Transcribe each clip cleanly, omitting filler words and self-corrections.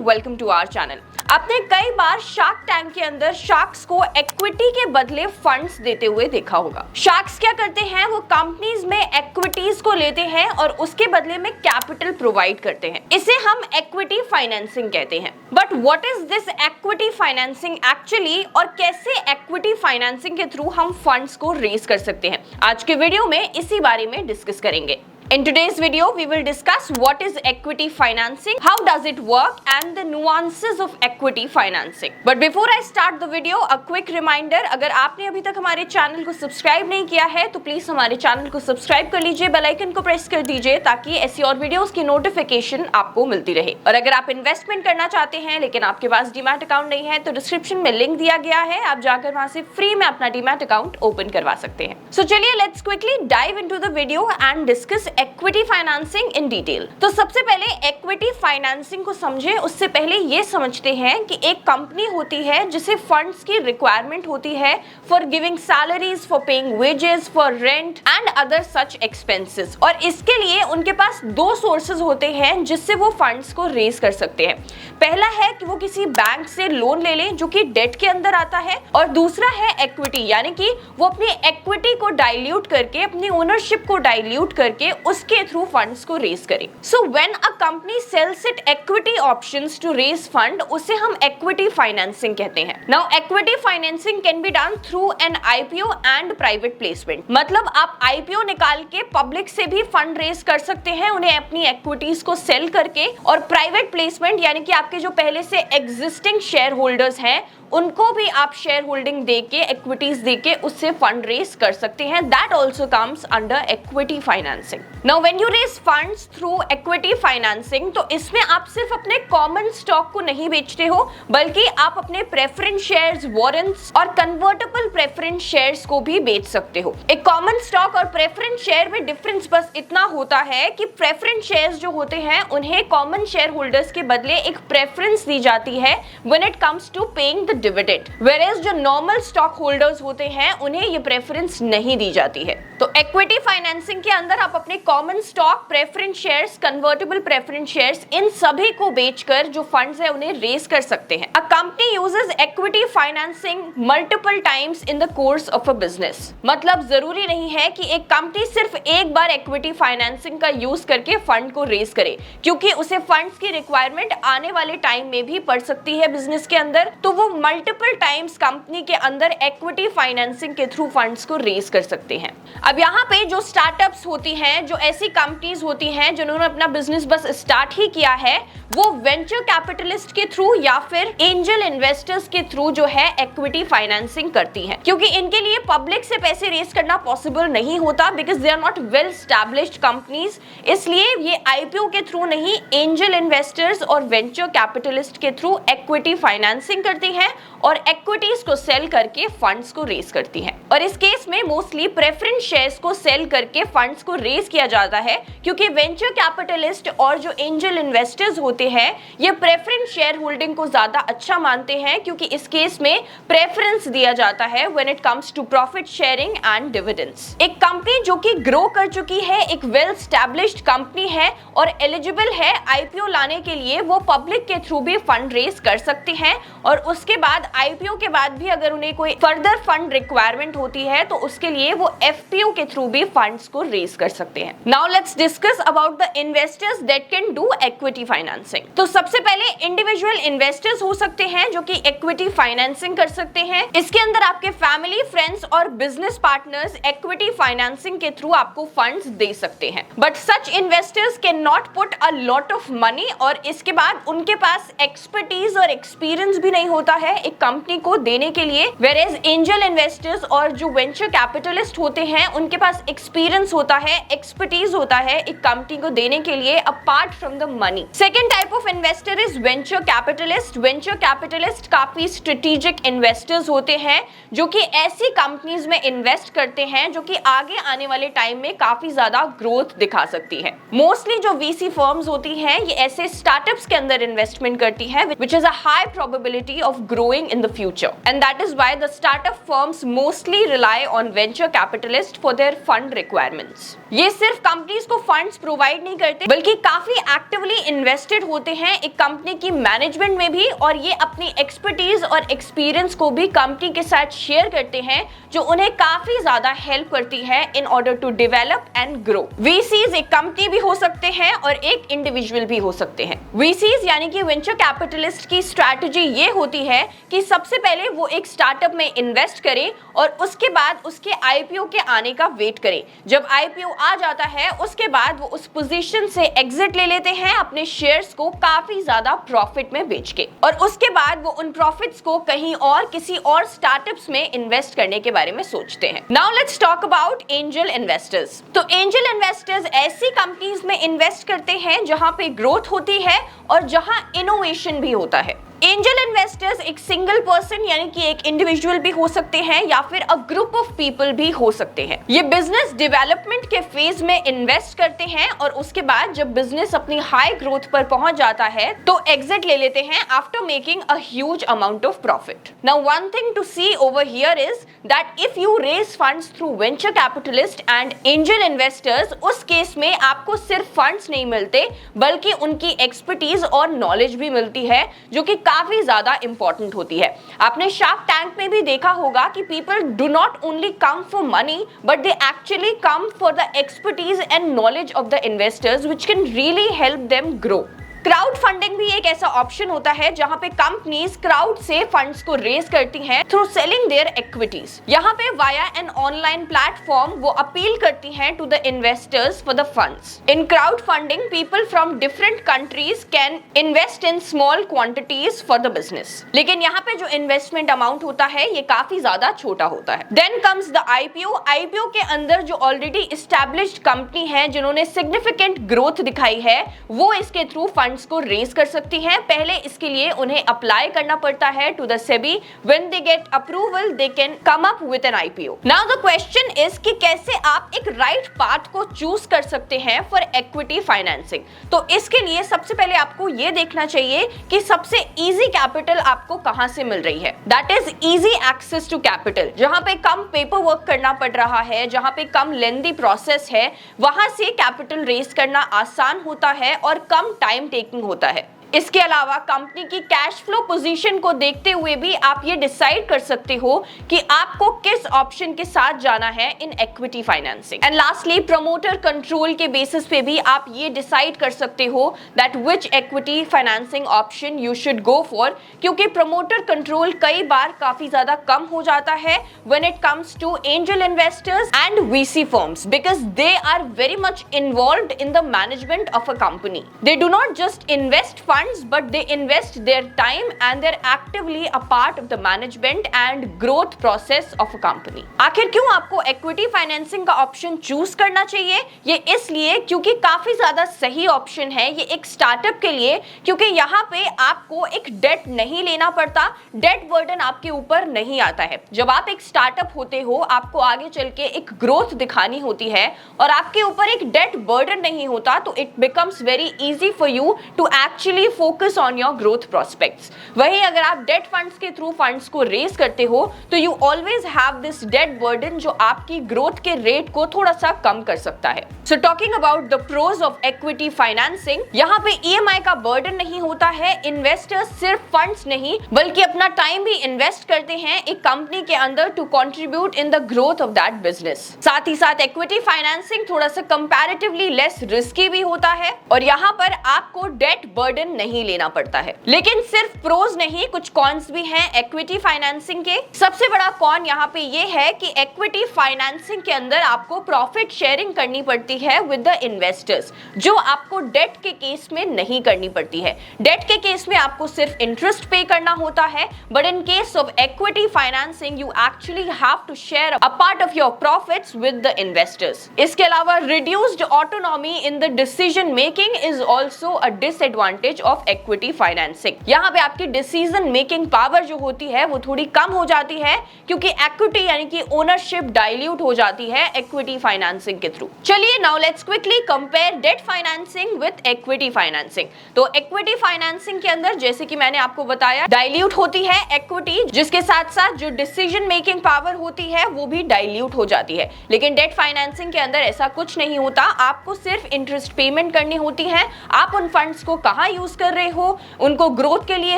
Welcome to our channel. आपने कई बार shark tank के अंदर शार्क्स को इक्विटी के बदले फंड्स देते हुए देखा होगा। शार्क्स क्या करते हैं, वो कंपनीज में इक्विटीज को लेते हैं और उसके बदले में कैपिटल प्रोवाइड करते हैं। इसे हम इक्विटी फाइनेंसिंग कहते हैं। But what is this equity financing actually, और कैसे इक्विटी फाइनेंसिंग के थ्रू हम फंड्स को रेज कर सकते हैं, आज के वीडियो में इसी बारे में डिस्कस करेंगे। In today's video, we will discuss what is equity financing, how does it work, and the nuances of equity financing. But before I start the video, a quick reminder, अगर आपने अभी तक हमारे चैनल को subscribe नहीं किया है तो प्लीज हमारे चैनल को सब्सक्राइब कर लीजिए, बेल आइकन को प्रेस कर दीजिए ताकि ऐसी और वीडियोस की नोटिफिकेशन आपको मिलती रहे। और अगर आप इन्वेस्टमेंट करना चाहते हैं लेकिन आपके पास डीमैट अकाउंट नहीं है तो डिस्क्रिप्शन में लिंक दिया गया है, आप जाकर वहां से फ्री में अपना डीमैट अकाउंट ओपन करवा सकते हैं। सो चलिए let's quickly dive into the video and discuss equity financing in detail. तो सबसे पहले इक्विटी फाइनेंसिंग को समझे उससे पहले ये समझते हैं कि एक कंपनी होती है जिसे फंड्स की रिक्वायरमेंट होती है for giving salaries, for paying wages, for rent and other such expenses. और इसके लिए उनके पास दो सोर्सेज होते हैं जिससे वो फंड्स को रेज कर सकते हैं। पहला है कि वो किसी बैंक से लोन ले लें जो कि डेट के अंदर आता है, और दूसरा है इक्विटी, यानी कि वो अपनी इक्विटी को डाइल्यूट करके, अपनी ओनरशिप को डाइल्यूट करके उसके थ्रू फंड्स को रेज करें। So when a company sells its equity options to raise fund, उसे हम इक्विटी फाइनेंसिंग कहते हैं। Now equity financing can be done through an IPO and private placement. मतलब आप आईपीओ निकाल के पब्लिक से भी फंड रेज कर सकते हैं उन्हें अपनी इक्विटीज को सेल करके, और प्राइवेट प्लेसमेंट यानी कि आपके जो पहले से एग्जिस्टिंग शेयर होल्डर्स हैं उनको भी आप शेयर होल्डिंग देके, इक्विटीज देके उससे फंड रेज कर सकते हैं। That also comes under equity financing. Now when you raise funds through equity financing, तो इसमें आप सिर्फ अपने कॉमन स्टॉक को नहीं बेचते हो बल्कि आप अपने प्रेफरेंस शेयर्स, वारंट्स और कन्वर्टेबल प्रेफरेंस शेयर्स को भी बेच सकते हो। एक कॉमन स्टॉक और प्रेफरेंस शेयर में डिफरेंस बस इतना होता है कि प्रेफरेंस शेयर्स जो होते हैं उन्हें कॉमन शेयर होल्डर्स के बदले एक प्रेफरेंस दी जाती है when it comes to paying the dividend, whereas जो नॉर्मल स्टॉक होल्डर्स होते हैं उन्हें ये प्रेफरेंस नहीं दी जाती है। तो इक्विटी फाइनेंसिंग के अंदर आप अपने common stock, preference shares, convertible preference shares, इन सभी को बेचकर जो फंड्स है उन्हें रेज कर सकते हैं। A company uses equity financing multiple times in the course of a business. मतलब जरूरी नहीं है कि एक कंपनी सिर्फ एक बार इक्विटी फाइनेंसिंग का यूज करके फंड को रेज करे, क्योंकि उसे फंड्स की रिक्वायरमेंट आने वाले टाइम में भी पड़ सकती है बिजनेस के अंदर, तो वो मल्टीपल टाइम्स कंपनी के अंदर इक्विटी फाइनेंसिंग के थ्रू फंड्स को रेज कर सकते हैं। अब यहाँ पे जो स्टार्टअप्स होती हैं, जो ऐसी कंपनीज होती हैं जिन्होंने अपना बिजनेस बस स्टार्ट ही किया है, वो वेंचर कैपिटलिस्ट के थ्रू या फिर एंजल इन्वेस्टर्स के थ्रू जो है इक्विटी फाइनेंसिंग करती हैं, क्योंकि इनके लिए पब्लिक से पैसे रेज करना पॉसिबल नहीं होता because they are not well established companies. इसलिए ये आईपीओ के थ्रू नहीं, एंजल इन्वेस्टर्स और वेंचर कैपिटलिस्ट के थ्रू इक्विटी फाइनेंसिंग करती हैं और इक्विटीज को सेल करके फंड्स को रेज करती हैं। और इस केस में मोस्टली प्रेफरेंस शेयर्स को सेल करके फंड्स को रेज किया जाता है, क्योंकि वेंचर कैपिटलिस्ट और जो एंजल इन्वेस्टर्स होते हैं ये प्रेफरेंस शेयर होल्डिंग को ज्यादा अच्छा मानते हैं, क्योंकि इस केस में प्रेफरेंस दिया जाता है when it comes to profit sharing and dividends. एक कंपनी जो कि ग्रो कर चुकी है, एक वेल एस्टैब्लिश्ड कंपनी है और एलिजिबल है आईपीओ लाने के लिए, वो पब्लिक के थ्रू भी फंड रेज कर सकते हैं, और उसके बाद आईपीओ के बाद भी अगर उन्हें कोई फर्दर फंड रिक्वायरमेंट होती है तो उसके लिए वो एफपीओ के थ्रू भी फंड्स को रेज कर सकते हैं। Now let's discuss about the investors that can do equity financing. तो सबसे पहले इंडिविजुअल इन्वेस्टर्स हो सकते हैं जो कि इक्विटी फाइनेंसिंग कर सकते हैं। इसके अंदर आपके फैमिली, फ्रेंड्स और बिजनेस पार्टनर्स इक्विटी फाइनेंसिंग के थ्रू आपको फंड्स दे सकते हैं। But such investors can not put a lot of money, और इसके बाद उनके पास एक्सपर्टीज और एक्सपीरियंस भी नहीं होता है एक कंपनी को देने के लिए। वेयरएज एंजल इन्वेस्टर्स और जो वेंचर कैपिटलिस्ट होते हैं उनके पास एक्सपीरियंस होता है, एक्सपर्टीज होता है एक कंपनी को देने के लिए apart from the money. Second type of investor is venture capitalist. Venture capitalist काफी स्ट्रेटेजिक इन्वेस्टर्स होते हैं जो कि ऐसी कंपनीज में इन्वेस्ट करते हैं जो कि आगे आने वाले टाइम में काफी ज्यादा ग्रोथ दिखा सकती है। मोस्टली जो वीसी फर्म्स होती हैं ये ऐसे स्टार्टअप्स के अंदर इन्वेस्टमेंट करती है which is a high probability of growing in the future, and that is why the startup firms mostly rely on venture capitalist for their fund requirements. ये सिर्फ कंपनीज को फंड्स प्रोवाइड नहीं करते बल्कि काफी एक्टिवली इन्वेस्टेड होते हैं एक कंपनी की मैनेजमेंट में भी, और ये अपनी एक्सपर्टीज और एक्सपीरियंस को भी कंपनी के साथ शेयर करते हैं, जो उन्हें काफी ज्यादा हेल्प करती है in order to develop and grow. VCs एक कंपनी भी हो सकते हैं और एक इंडिविजुअल भी हो सकते हैं। वीसीज यानी कि वेंचर कैपिटलिस्ट की स्ट्रैटेजी ये होती है कि सबसे पहले वो एक स्टार्टअप में इन्वेस्ट करें और उसके बाद उसके आईपीओ के आने का वेट करें। जब आईपीओ आ जाता है उसके बाद वो उस पोजीशन से एग्जिट ले लेते हैं अपने शेयर्स को काफी ज्यादा प्रॉफिट में बेच के, और उसके बाद वो उन प्रॉफिट्स को कहीं और किसी और स्टार्टअप्स में इन्वेस्ट करने के बारे में सोचते हैं। Now let's talk about angel investors. तो एंजल इन्वेस्टर्स ऐसी कंपनीज में इन्वेस्ट करते हैं जहां पे ग्रोथ होती है और जहां इनोवेशन भी होता है। एंजल इन्वेस्टर्स एक सिंगल पर्सन यानी कि एक इंडिविजुअल भी हो सकते हैं या फिर अ ग्रुप ऑफ पीपल भी हो सकते हैं। ये बिजनेस डेवलपमेंट के फेज में इन्वेस्ट करते हैं और उसके बाद जब बिजनेस अपनी हाई ग्रोथ पर पहुंच जाता है तो एग्जिट ले लेते हैं after making a huge amount of profit. Now one thing to see over here is that if you raise funds through venture capitalist and angel investors, उस केस में आपको सिर्फ फंड्स नहीं मिलते बल्कि उनकी एक्सपर्टीज और नॉलेज भी मिलती है, जो कि काफी ज्यादा इंपॉर्टेंट होती है। आपने शार्क टैंक में भी देखा होगा कि people do not only come for money but they actually come for the expertise and knowledge of the investors which can really help them grow. Crowd funding भी एक ऐसा ऑप्शन होता है जहां पे कंपनीज क्राउड से फंड्स को raise करती हैं थ्रू सेलिंग देयर इक्विटीज। यहां पे वाया एन ऑनलाइन प्लेटफॉर्म वो अपील करती हैं to the investors for the funds. In crowd funding people from different countries can invest in small quantities for the business, लेकिन यहाँ पे जो इन्वेस्टमेंट अमाउंट होता है ये काफी ज्यादा छोटा होता है। Then comes the IPO. IPO के अंदर जो ऑलरेडी एस्टैब्लिश्ड कंपनी है जिन्होंने सिग्निफिकेंट ग्रोथ दिखाई है वो इसके थ्रू फंड को रेज कर सकती हैं। पहले इसके लिए उन्हें अप्लाई करना पड़ता है to the SEBI. When they get approval they can come up with an IPO. Now the question is कि कैसे आप एक राइट पाथ को चूज कर सकते हैं फॉर इक्विटी फाइनेंसिंग। तो इसके लिए सबसे पहले आपको यह देखना चाहिए कि सबसे इजी कैपिटल आपको कहां से मिल रही है। That is easy access to capital. जहां पे कम पेपर वर्क करना पड़ रहा है, जहां पे कम लेंथी प्रोसेस है, वहां से कैपिटल रेज करना आसान होता है और कम टाइम होता है। इसके अलावा कंपनी की कैश फ्लो पोजीशन को देखते हुए भी आप ये डिसाइड कर सकते हो कि आपको किस ऑप्शन के साथ जाना है in equity financing. And lastly promoter control के बेसिस पे भी आप ये डिसाइड कर सकते हो that which equity financing option you should go for, क्योंकि प्रमोटर कंट्रोल कई बार काफी ज्यादा कम हो जाता है when it comes to angel investors and VC firms, because they are very much involved in the management of a company. They do not just invest funds but they invest their time and they're actively a part of the management and growth process of a company। आखिर क्यों आपको equity financing का option choose करना चाहिए? ये इसलिए क्योंकि काफी ज्यादा सही ऑप्शन है ये एक स्टार्टअप के लिए, क्योंकि यहाँ पे आपको एक डेट नहीं लेना पड़ता, डेट बर्डन आपके ऊपर नहीं आता है। जब आप एक स्टार्टअप होते हो आपको आगे चल के एक ग्रोथ दिखानी होती है और आपके ऊपर एक डेट बर्डन नहीं होता तो it becomes very easy for you to actually focus on your growth prospects. वहीं अगर आप डेट फंड्स के थ्रू फंड्स को रेज करते हो तो you always have this debt burden जो आपकी ग्रोथ के रेट को थोड़ा सा कम कर सकता है। So talking about the pros of equity financing, यहाँ पे ईएमआई का बर्डन नहीं होता है। इन्वेस्टर्स सिर्फ फंड्स नहीं बल्कि अपना टाइम भी इन्वेस्ट करते हैं एक कंपनी के अंदर to contribute in the growth of that business. साथ ही साथ इक्विटी फाइनेंसिंग थोड़ा सा कंपैरेटिवली लेस रिस्की भी होता है और यहाँ पर आपको डेट बर्डन नहीं लेना पड़ता है। लेकिन सिर्फ प्रोज नहीं, कुछ कॉन्स भी हैं इक्विटी फाइनेंसिंग के। सबसे बड़ा कॉन यहाँ पे ये है कि इक्विटी फाइनेंसिंग के अंदर आपको प्रॉफिट शेयरिंग करनी पड़ती है विद द इन्वेस्टर्स, जो आपको डेट के केस में नहीं करनी पड़ती है। डेट के केस में आपको सिर्फ इंटरेस्ट पे करना होता है, but in case of equity financing you actually have to share a part of your profits with the investors. इसके अलावा reduced autonomy in the decision making is also a disadvantage of equity financing. यहाँ पे आपकी decision making power जो होती है वो थोड़ी कम हो जाती है क्योंकि इक्विटी यानी कि ओनरशिप डाइल्यूट हो जाती है इक्विटी फाइनेंसिंग के थ्रू। चलिए now let's quickly compare debt financing with equity financing. तो इक्विटी फाइनेंसिंग के अंदर जैसे कि मैंने आपको बताया डाइल्यूट होती है इक्विटी, जिसके साथ साथ जो डिसीजन मेकिंग पावर होती है वो भी डाइल्यूट हो जाती है। लेकिन डेट फाइनेंसिंग के अंदर ऐसा कुछ नहीं होता, आपको सिर्फ इंटरेस्ट पेमेंट करनी होती है। आप उन फंड्स को कहां यूज यूज कर रहे हो, उनको ग्रोथ के लिए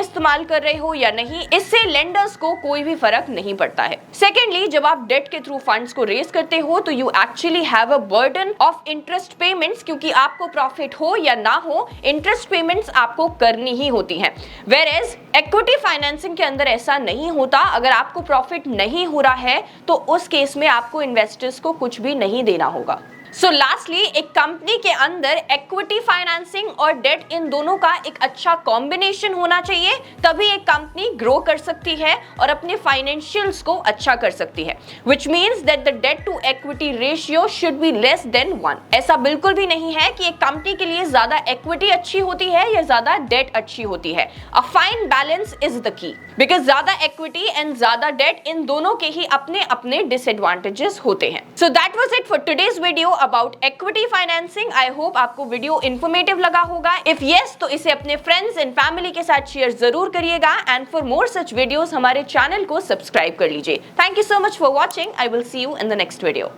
इस्तेमाल कर रहे हो या नहीं, इससे लेंडर्स को कोई भी फर्क नहीं पड़ता है। सेकेंडली, जब आप डेट के थ्रू फंड्स को रेज करते हो तो you actually have a burden of interest payments, क्योंकि आपको प्रॉफिट हो या ना हो, इंटरेस्ट पेमेंट्स आपको करनी ही होती हैं। वेयरएज इक्विटी फाइनेंसिंग के अंदर ऐसा नहीं होता। अगर आपको प्रॉफिट नहीं हो रहा है तो उस केस में आपको इन्वेस्टर्स को कुछ भी नहीं देना होगा। सो लास्टली, एक कंपनी के अंदर इक्विटी फाइनेंसिंग और डेट इन दोनों का एक अच्छा कॉम्बिनेशन होना चाहिए, तभी एक कंपनी ग्रो कर सकती है और अपने फाइनेंशियल्स को अच्छा कर सकती है, which means that the debt to equity ratio should be less than 1। ऐसा बिल्कुल भी नहीं है कि एक कंपनी के लिए ज्यादा इक्विटी अच्छी होती है या ज्यादा डेट अच्छी होती है। A fine balance is the key, because ज्यादा इक्विटी एंड ज्यादा डेट, इन दोनों के ही अपने अपने डिसएडवांटेजेस होते हैं। So that was it for today's video about equity financing. I hope आपको वीडियो इंफॉर्मेटिव लगा होगा। इफ यस, तो इसे अपने फ्रेंड्स एंड फैमिली के साथ शेयर जरूर करिएगा and for more such videos हमारे चैनल को सब्सक्राइब कर लीजिए। Thank you so much for watching. I will see you in the next video.